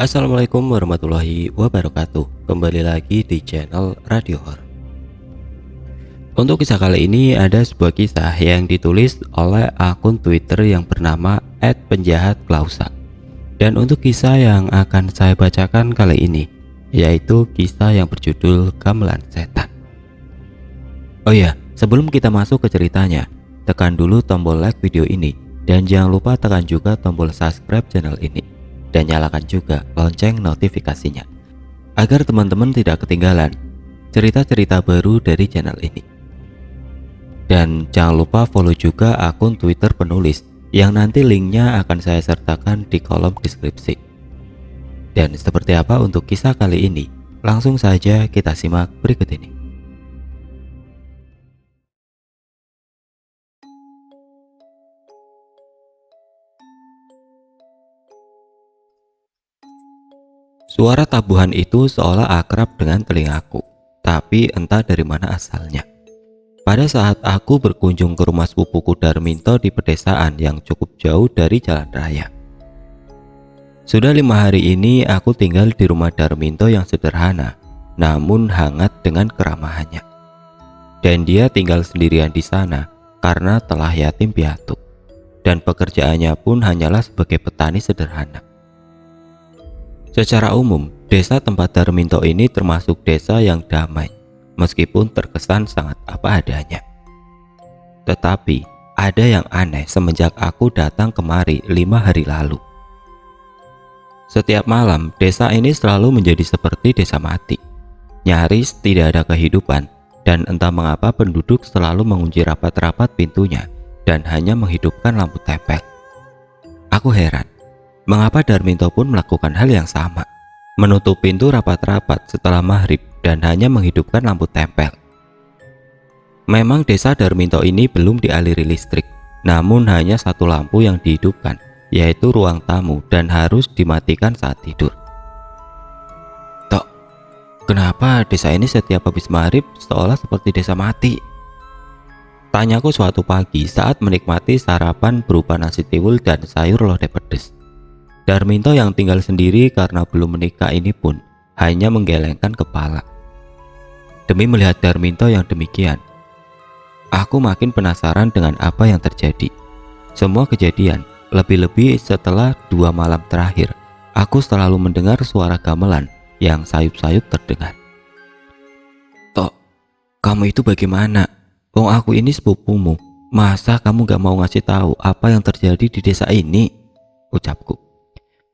Assalamualaikum warahmatullahi wabarakatuh. Kembali lagi di channel Radio Horor. Untuk kisah kali ini ada sebuah kisah yang ditulis oleh akun Twitter yang bernama @penjahatklausa. Dan untuk kisah yang akan saya bacakan kali ini yaitu kisah yang berjudul Gamelan Setan. Oh ya, sebelum kita masuk ke ceritanya, tekan dulu tombol like video ini dan jangan lupa tekan juga tombol subscribe channel ini dan nyalakan juga lonceng notifikasinya agar teman-teman tidak ketinggalan cerita-cerita baru dari channel ini. Dan jangan lupa follow juga akun Twitter penulis yang nanti linknya akan saya sertakan di kolom deskripsi. Dan seperti apa untuk kisah kali ini? Langsung saja kita simak berikut ini. Suara tabuhan itu seolah akrab dengan telingaku, tapi entah dari mana asalnya. Pada saat aku berkunjung ke rumah sepupuku Darminto di pedesaan yang cukup jauh dari jalan raya. Sudah 5 hari ini aku tinggal di rumah Darminto yang sederhana, namun hangat dengan keramahannya. Dan dia tinggal sendirian di sana karena telah yatim piatu, dan pekerjaannya pun hanyalah sebagai petani sederhana. Secara umum, desa tempat Darminto ini termasuk desa yang damai, meskipun terkesan sangat apa adanya. Tetapi, ada yang aneh semenjak aku datang kemari 5 hari lalu. Setiap malam, desa ini selalu menjadi seperti desa mati. Nyaris tidak ada kehidupan, dan entah mengapa penduduk selalu mengunci rapat-rapat pintunya dan hanya menghidupkan lampu tempel. Aku heran, mengapa Darminto pun melakukan hal yang sama, menutup pintu rapat-rapat setelah maghrib dan hanya menghidupkan lampu tempel. Memang desa Darminto ini belum dialiri listrik, namun hanya satu lampu yang dihidupkan, yaitu ruang tamu dan harus dimatikan saat tidur. Tok, kenapa desa ini setiap habis maghrib seolah seperti desa mati? Tanyaku suatu pagi saat menikmati sarapan berupa nasi tiwul dan sayur lodeh pedes. Darminto yang tinggal sendiri karena belum menikah ini pun hanya menggelengkan kepala. Demi melihat Darminto yang demikian, aku makin penasaran dengan apa yang terjadi. Semua kejadian, lebih-lebih setelah 2 malam terakhir, aku selalu mendengar suara gamelan yang sayup-sayup terdengar. Tok, kamu itu bagaimana? Wong aku ini sepupumu, masa kamu gak mau ngasih tahu apa yang terjadi di desa ini? Ucapku.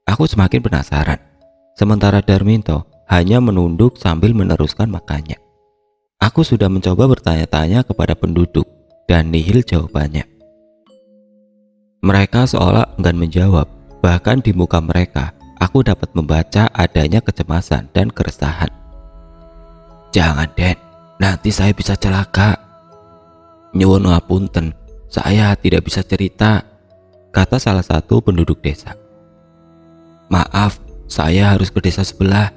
Aku semakin penasaran, sementara Darminto hanya menunduk sambil meneruskan makannya. Aku sudah mencoba bertanya-tanya kepada penduduk dan nihil jawabannya. Mereka seolah enggan menjawab, bahkan di muka mereka aku dapat membaca adanya kecemasan dan keresahan. Jangan Den, nanti saya bisa celaka. Nyuwun ngapunten, saya tidak bisa cerita, kata salah satu penduduk desa. Maaf, saya harus ke desa sebelah.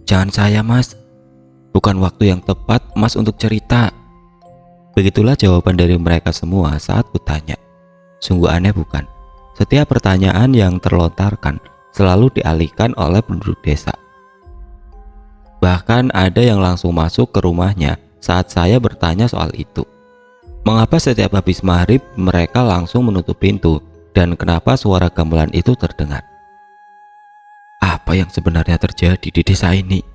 Jangan saya mas, bukan waktu yang tepat mas untuk cerita. Begitulah jawaban dari mereka semua saat kutanya. Sungguh aneh bukan? Setiap pertanyaan yang terlontarkan selalu dialihkan oleh penduduk desa. Bahkan ada yang langsung masuk ke rumahnya saat saya bertanya soal itu. Mengapa setiap habis maghrib mereka langsung menutup pintu dan kenapa suara gamelan itu terdengar? Apa yang sebenarnya terjadi di desa ini?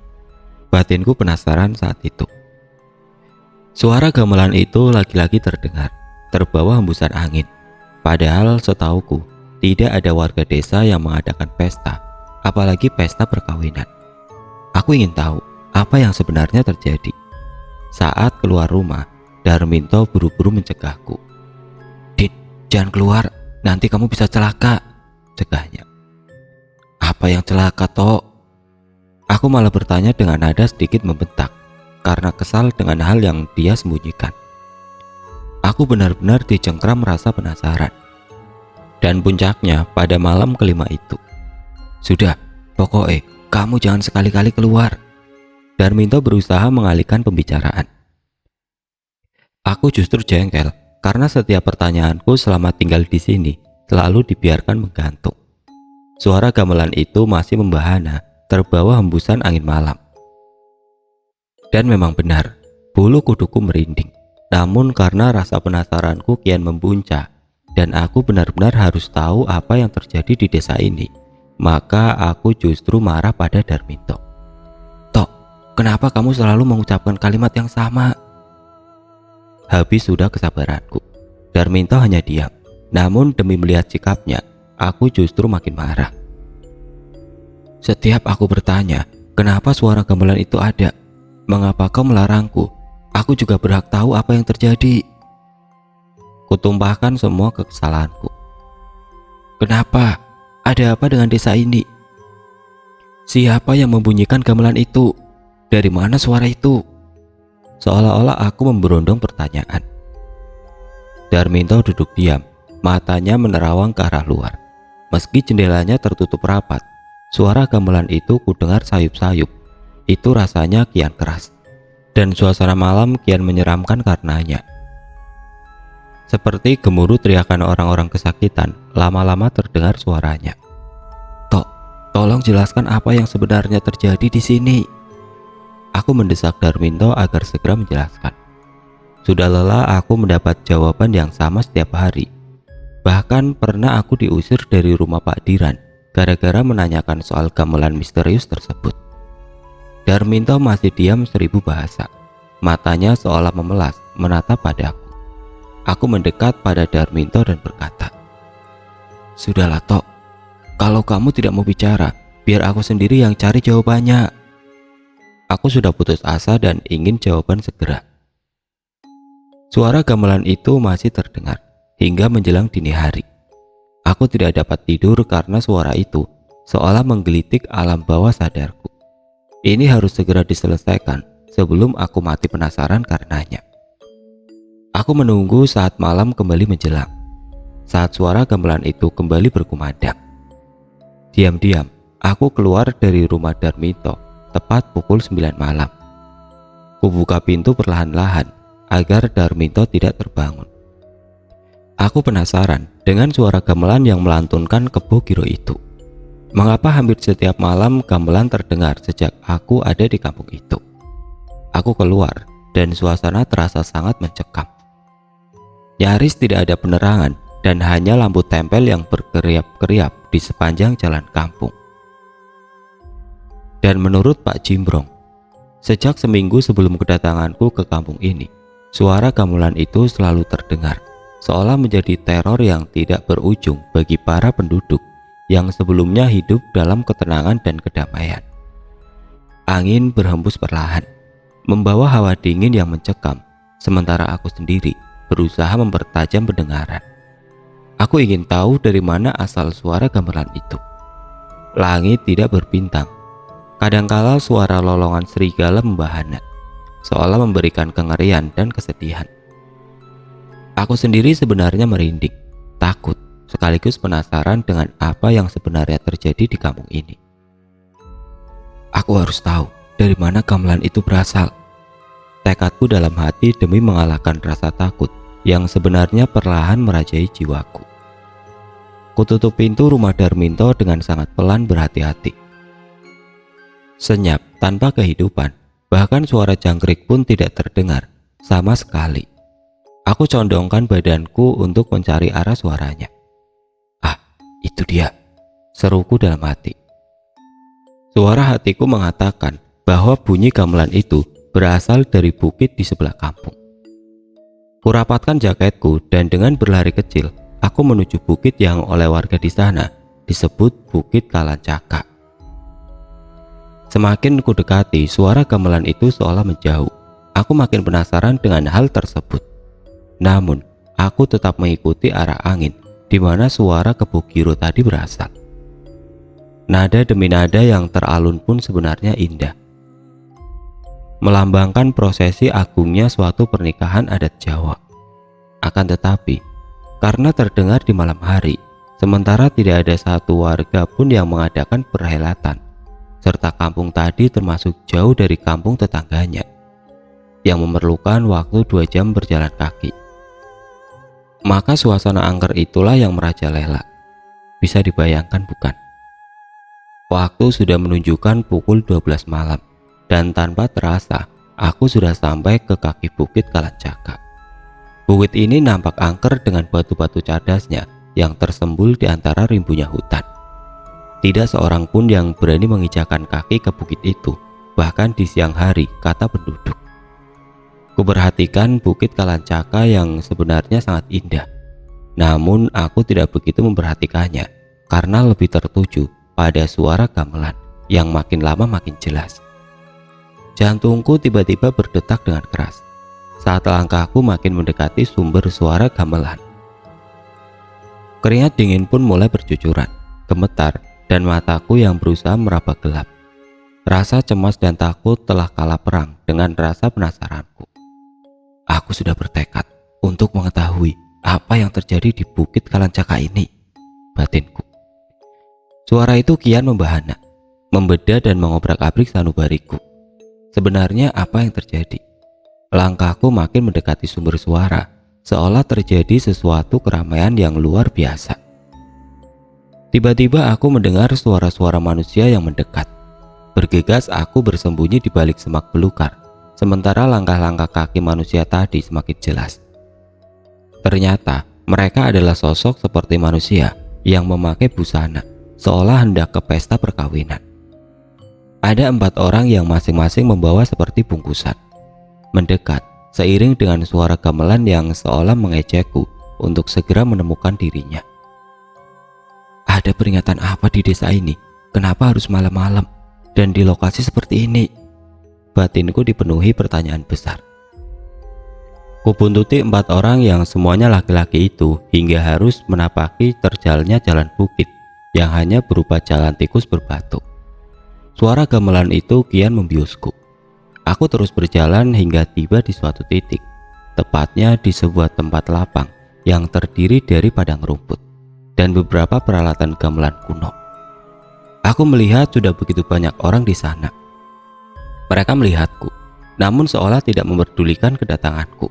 Batinku penasaran saat itu. Suara gamelan itu lagi-lagi terdengar, terbawa hembusan angin. Padahal setauku, tidak ada warga desa yang mengadakan pesta, apalagi pesta perkawinan. Aku ingin tahu apa yang sebenarnya terjadi. Saat keluar rumah, Darminto buru-buru mencegahku. Din, jangan keluar, nanti kamu bisa celaka, cegahnya. Apa yang celaka, Tok? Aku malah bertanya dengan nada sedikit membentak karena kesal dengan hal yang dia sembunyikan. Aku benar-benar dicengkram rasa penasaran. Dan puncaknya pada malam kelima itu. Sudah, pokoknya kamu jangan sekali-kali keluar. Darminto berusaha mengalihkan pembicaraan. Aku justru jengkel karena setiap pertanyaanku selama tinggal di sini selalu dibiarkan menggantung. Suara gamelan itu masih membahana, terbawa hembusan angin malam. Dan memang benar, bulu kuduku merinding. Namun karena rasa penasaranku kian membuncah, dan aku benar-benar harus tahu apa yang terjadi di desa ini, maka aku justru marah pada Darminto. "Tok, kenapa kamu selalu mengucapkan kalimat yang sama?" Habis sudah kesabaranku. Darminto hanya diam. Namun demi melihat sikapnya, aku justru makin marah. "Setiap aku bertanya, kenapa suara gamelan itu ada? Mengapa kau melarangku? Aku juga berhak tahu apa yang terjadi." Kutumpahkan semua kesalahanku. "Kenapa? Ada apa dengan desa ini? Siapa yang membunyikan gamelan itu? Dari mana suara itu?" Seolah-olah aku memberondong pertanyaan. Darminto duduk diam, matanya menerawang ke arah luar. Meski jendelanya tertutup rapat, suara gamelan itu kudengar sayup-sayup. Itu rasanya kian keras, dan suasana malam kian menyeramkan karenanya. Seperti gemuruh teriakan orang-orang kesakitan, lama-lama terdengar suaranya. "Tok, tolong jelaskan apa yang sebenarnya terjadi di sini." Aku mendesak Darminto agar segera menjelaskan. Sudah lelah aku mendapat jawaban yang sama setiap hari. Bahkan pernah aku diusir dari rumah Pak Diran gara-gara menanyakan soal gamelan misterius tersebut. Darminto masih diam 1000 bahasa. Matanya seolah memelas menatap padaku. Aku mendekat pada Darminto dan berkata, "Sudahlah Tok, kalau kamu tidak mau bicara, biar aku sendiri yang cari jawabannya." Aku sudah putus asa dan ingin jawaban segera. Suara gamelan itu masih terdengar hingga menjelang dini hari. Aku tidak dapat tidur karena suara itu seolah menggelitik alam bawah sadarku. Ini harus segera diselesaikan sebelum aku mati penasaran karenanya. Aku menunggu saat malam kembali menjelang. Saat suara gamelan itu kembali berkumandang. Diam-diam, aku keluar dari rumah Darminto tepat pukul 9 malam. Kubuka pintu perlahan-lahan agar Darminto tidak terbangun. Aku penasaran dengan suara gamelan yang melantunkan Kebo Giro itu. Mengapa hampir setiap malam gamelan terdengar sejak aku ada di kampung itu? Aku keluar dan suasana terasa sangat mencekam. Nyaris tidak ada penerangan dan hanya lampu tempel yang berkeriap-keriap di sepanjang jalan kampung. Dan menurut Pak Jimbrong, sejak seminggu sebelum kedatanganku ke kampung ini, suara gamelan itu selalu terdengar, seolah menjadi teror yang tidak berujung bagi para penduduk yang sebelumnya hidup dalam ketenangan dan kedamaian. Angin berhembus perlahan, membawa hawa dingin yang mencekam, sementara aku sendiri berusaha mempertajam pendengaran. Aku ingin tahu dari mana asal suara gamelan itu. Langit tidak berbintang. Kadangkala suara lolongan serigala membahana, seolah memberikan kengerian dan kesedihan. Aku sendiri sebenarnya merinding, takut, sekaligus penasaran dengan apa yang sebenarnya terjadi di kampung ini. Aku harus tahu dari mana gamelan itu berasal. Tekadku dalam hati demi mengalahkan rasa takut yang sebenarnya perlahan merajai jiwaku. Kututup pintu rumah Darminto dengan sangat pelan berhati-hati. Senyap tanpa kehidupan, bahkan suara jangkrik pun tidak terdengar sama sekali. Aku condongkan badanku untuk mencari arah suaranya. "Ah, itu dia," seruku dalam hati. Suara hatiku mengatakan bahwa bunyi gamelan itu berasal dari bukit di sebelah kampung. Kurapatkan jaketku dan dengan berlari kecil, aku menuju bukit yang oleh warga di sana disebut Bukit Kalancaka. Semakin ku dekati, suara gamelan itu seolah menjauh. Aku makin penasaran dengan hal tersebut. Namun, aku tetap mengikuti arah angin di mana suara Kebo Giro tadi berasal. Nada demi nada yang teralun pun sebenarnya indah, melambangkan prosesi agungnya suatu pernikahan adat Jawa. Akan tetapi, karena terdengar di malam hari, sementara tidak ada satu warga pun yang mengadakan perhelatan, serta kampung tadi termasuk jauh dari kampung tetangganya, yang memerlukan waktu 2 jam berjalan kaki. Maka suasana angker itulah yang merajalela. Bisa dibayangkan bukan? Waktu sudah menunjukkan pukul 12 malam dan tanpa terasa aku sudah sampai ke kaki bukit Kalancaka. Bukit ini nampak angker dengan batu-batu cadasnya yang tersembul di antara rimbunya hutan. Tidak seorang pun yang berani menginjakan kaki ke bukit itu, bahkan di siang hari, kata penduduk. Kuperhatikan bukit Kalancaka yang sebenarnya sangat indah. Namun aku tidak begitu memperhatikannya karena lebih tertuju pada suara gamelan yang makin lama makin jelas. Jantungku tiba-tiba berdetak dengan keras saat langkahku makin mendekati sumber suara gamelan. Keringat dingin pun mulai bercucuran, gemetar, dan mataku yang berusaha meraba gelap. Rasa cemas dan takut telah kalah perang dengan rasa penasaranku. Aku sudah bertekad untuk mengetahui apa yang terjadi di bukit Kalancaka ini, batinku. Suara itu kian membahana, membeda dan mengobrak-abrik sanubariku. Sebenarnya apa yang terjadi? Langkahku makin mendekati sumber suara, seolah terjadi sesuatu keramaian yang luar biasa. Tiba-tiba aku mendengar suara-suara manusia yang mendekat. Bergegas aku bersembunyi di balik semak belukar, sementara langkah-langkah kaki manusia tadi semakin jelas. Ternyata mereka adalah sosok seperti manusia yang memakai busana, seolah hendak ke pesta perkawinan. Ada 4 orang yang masing-masing membawa seperti bungkusan. Mendekat seiring dengan suara gamelan yang seolah mengejekku untuk segera menemukan dirinya. Ada peringatan apa di desa ini? Kenapa harus malam-malam dan di lokasi seperti ini? Batinku dipenuhi pertanyaan besar. Kubuntuti 4 orang yang semuanya laki-laki itu hingga harus menapaki terjalnya jalan bukit yang hanya berupa jalan tikus berbatu. Suara gamelan itu kian membiusku. Aku terus berjalan hingga tiba di suatu titik, tepatnya di sebuah tempat lapang yang terdiri dari padang rumput dan beberapa peralatan gamelan kuno. Aku melihat sudah begitu banyak orang di sana. Mereka melihatku, namun seolah tidak memperdulikan kedatanganku.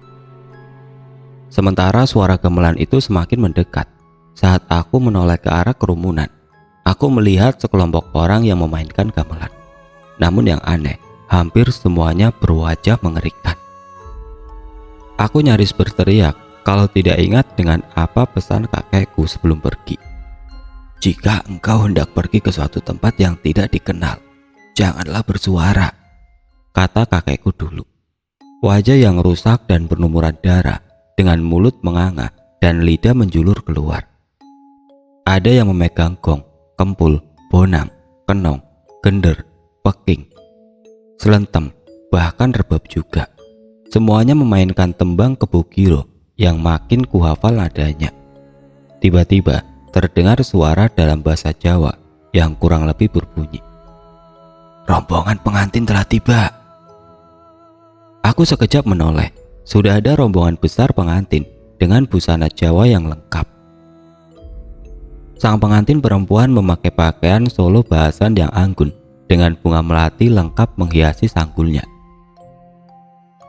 Sementara suara gamelan itu semakin mendekat. Saat aku menoleh ke arah kerumunan, aku melihat sekelompok orang yang memainkan gamelan. Namun yang aneh, hampir semuanya berwajah mengerikan. Aku nyaris berteriak kalau tidak ingat dengan apa pesan kakekku sebelum pergi. Jika engkau hendak pergi ke suatu tempat yang tidak dikenal, janganlah bersuara, kata kakekku dulu. Wajah yang rusak dan berlumuran darah, dengan mulut menganga dan lidah menjulur keluar. Ada yang memegang gong, kempul, bonang, kenong, gender, peking, selentem, bahkan rebab juga. Semuanya memainkan tembang kebugiro yang makin kuhafal nadanya. Tiba-tiba terdengar suara dalam bahasa Jawa yang kurang lebih berbunyi, "Rombongan pengantin telah tiba." Aku sekejap menoleh. Sudah ada rombongan besar pengantin dengan busana Jawa yang lengkap. Sang pengantin perempuan memakai pakaian solo bahasan yang anggun dengan bunga melati lengkap menghiasi sanggulnya,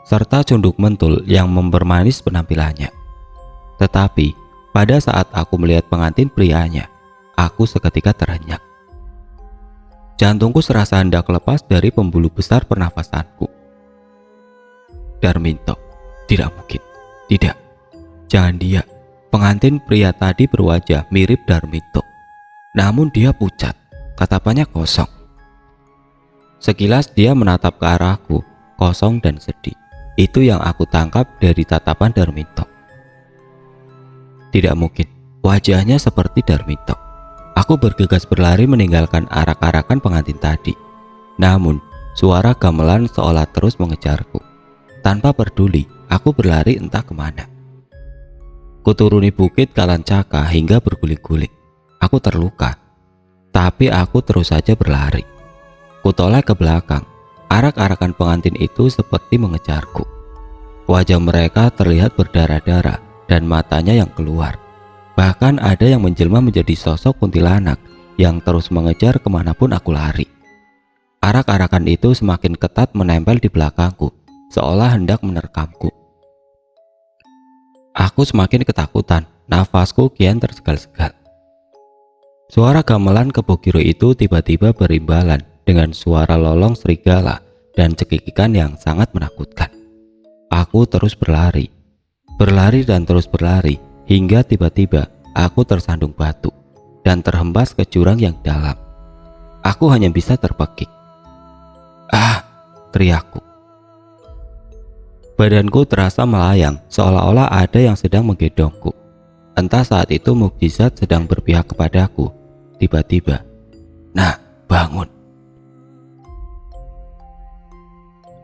serta cunduk mentul yang mempermanis penampilannya. Tetapi pada saat aku melihat pengantin prianya, aku seketika terhenyak. Jantungku serasa hendak lepas dari pembuluh besar pernafasanku. Darminto, tidak mungkin, tidak, jangan dia. Pengantin pria tadi berwajah mirip Darminto, namun dia pucat, tatapannya kosong. Sekilas dia menatap ke arahku, kosong dan sedih. Itu yang aku tangkap dari tatapan Darminto. Tidak mungkin, wajahnya seperti Darminto. Aku bergegas berlari meninggalkan arak-arakan pengantin tadi. Namun, suara gamelan seolah terus mengejarku. Tanpa peduli, aku berlari entah kemana. Kuturuni bukit Kalancaka hingga berguling-guling. Aku terluka, tapi aku terus saja berlari. Kutoleh ke belakang. Arak-arakan pengantin itu seperti mengejarku. Wajah mereka terlihat berdarah-darah dan matanya yang keluar. Bahkan ada yang menjelma menjadi sosok kuntilanak yang terus mengejar kemanapun aku lari. Arak-arakan itu semakin ketat menempel di belakangku, seolah hendak menerkamku. Aku semakin ketakutan, nafasku kian tersegal-segal. Suara gamelan Kebogiro itu tiba-tiba berimbalan dengan suara lolong serigala dan cekikikan yang sangat menakutkan. Aku terus berlari dan terus berlari hingga tiba-tiba aku tersandung batu dan terhempas ke jurang yang dalam. Aku hanya bisa terpekik. "Ah!" teriakku. Badanku terasa melayang seolah-olah ada yang sedang menggendongku. Entah saat itu mukjizat sedang berpihak kepadaku. Tiba-tiba, "Nah, bangun."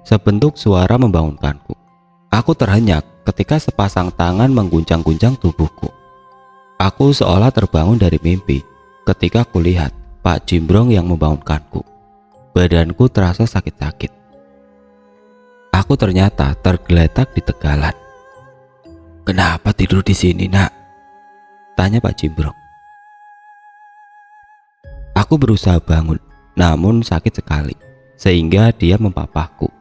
Sebentuk suara membangunkanku. Aku terhenyak ketika sepasang tangan mengguncang-guncang tubuhku. Aku seolah terbangun dari mimpi ketika kulihat Pak Jimbrong yang membangunkanku. Badanku terasa sakit-sakit. Aku ternyata tergeletak di tegalan. "Kenapa tidur di sini, Nak?" tanya Pak Jimbrong. Aku berusaha bangun, namun sakit sekali, sehingga dia mempapahku.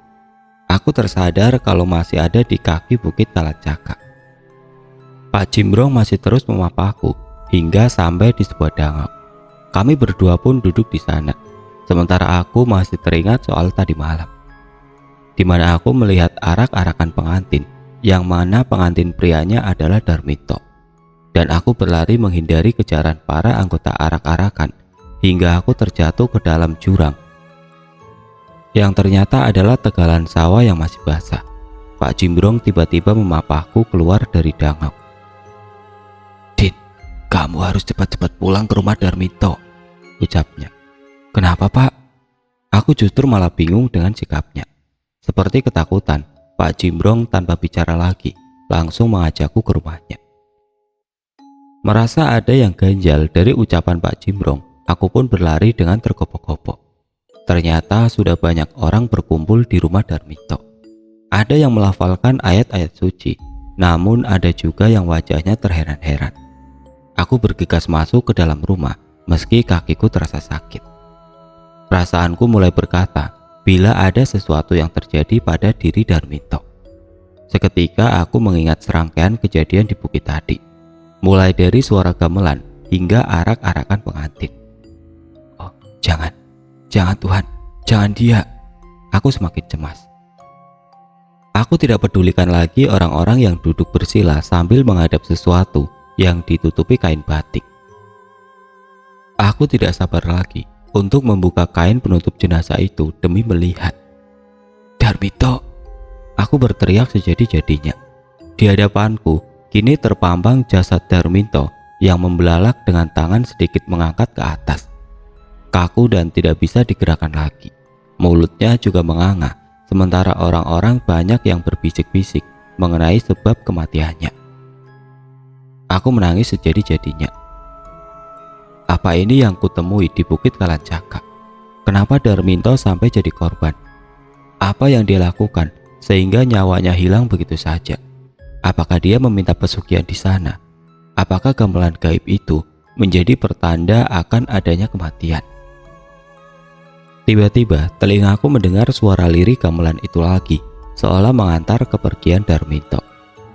Aku tersadar kalau masih ada di kaki Bukit Kalacaka. Pak Jimbrong masih terus memapahku hingga sampai di sebuah danau. Kami berdua pun duduk di sana, sementara aku masih teringat soal tadi malam, di mana aku melihat arak-arakan pengantin, yang mana pengantin prianya adalah Darmito. Dan aku berlari menghindari kejaran para anggota arak-arakan hingga aku terjatuh ke dalam jurang yang ternyata adalah tegalan sawah yang masih basah. Pak Jimbrong tiba-tiba memapahku keluar dari danau. "Dit, kamu harus cepat-cepat pulang ke rumah Darmito," ucapnya. "Kenapa, Pak?" Aku justru malah bingung dengan sikapnya. Seperti ketakutan, Pak Jimbrong tanpa bicara lagi langsung mengajakku ke rumahnya. Merasa ada yang ganjal dari ucapan Pak Jimbrong, aku pun berlari dengan tergopoh-gopoh. Ternyata sudah banyak orang berkumpul di rumah Darmito. Ada yang melafalkan ayat-ayat suci, namun ada juga yang wajahnya terheran-heran. Aku bergegas masuk ke dalam rumah meski kakiku terasa sakit. Perasaanku mulai berkata bila ada sesuatu yang terjadi pada diri Darmito. Seketika aku mengingat serangkaian kejadian di bukit tadi, mulai dari suara gamelan hingga arak-arakan pengantin. "Oh, jangan Tuhan, jangan dia." Aku semakin cemas. Aku tidak pedulikan lagi orang-orang yang duduk bersila sambil menghadap sesuatu yang ditutupi kain batik. Aku tidak sabar lagi untuk membuka kain penutup jenazah itu demi melihat. "Darmito!" Aku berteriak sejadi-jadinya. Di hadapanku kini terpampang jasad Darmito yang membelalak dengan tangan sedikit mengangkat ke atas. Kaku dan tidak bisa digerakkan lagi. Mulutnya juga menganga, sementara orang-orang banyak yang berbisik-bisik mengenai sebab kematiannya. Aku menangis sejadi-jadinya. Apa ini yang kutemui di Bukit Kalacaka? Kenapa Darmito sampai jadi korban? Apa yang dia lakukan sehingga nyawanya hilang begitu saja? Apakah dia meminta pesugihan di sana? Apakah gamelan gaib itu menjadi pertanda akan adanya kematian? Tiba-tiba telingaku mendengar suara lirik gamelan itu lagi, seolah mengantar kepergian Darmito.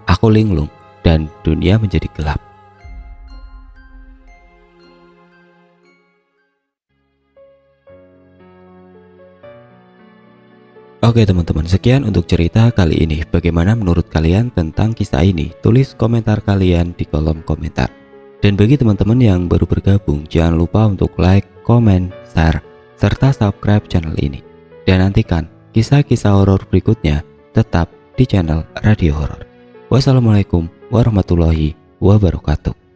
Aku linglung dan dunia menjadi gelap. Oke teman-teman, sekian untuk cerita kali ini. Bagaimana menurut kalian tentang kisah ini? Tulis komentar kalian di kolom komentar. Dan bagi teman-teman yang baru bergabung, jangan lupa untuk like, komen, share, serta subscribe channel ini. Dan nantikan kisah-kisah horor berikutnya tetap di channel Radio Horor. Wassalamualaikum warahmatullahi wabarakatuh.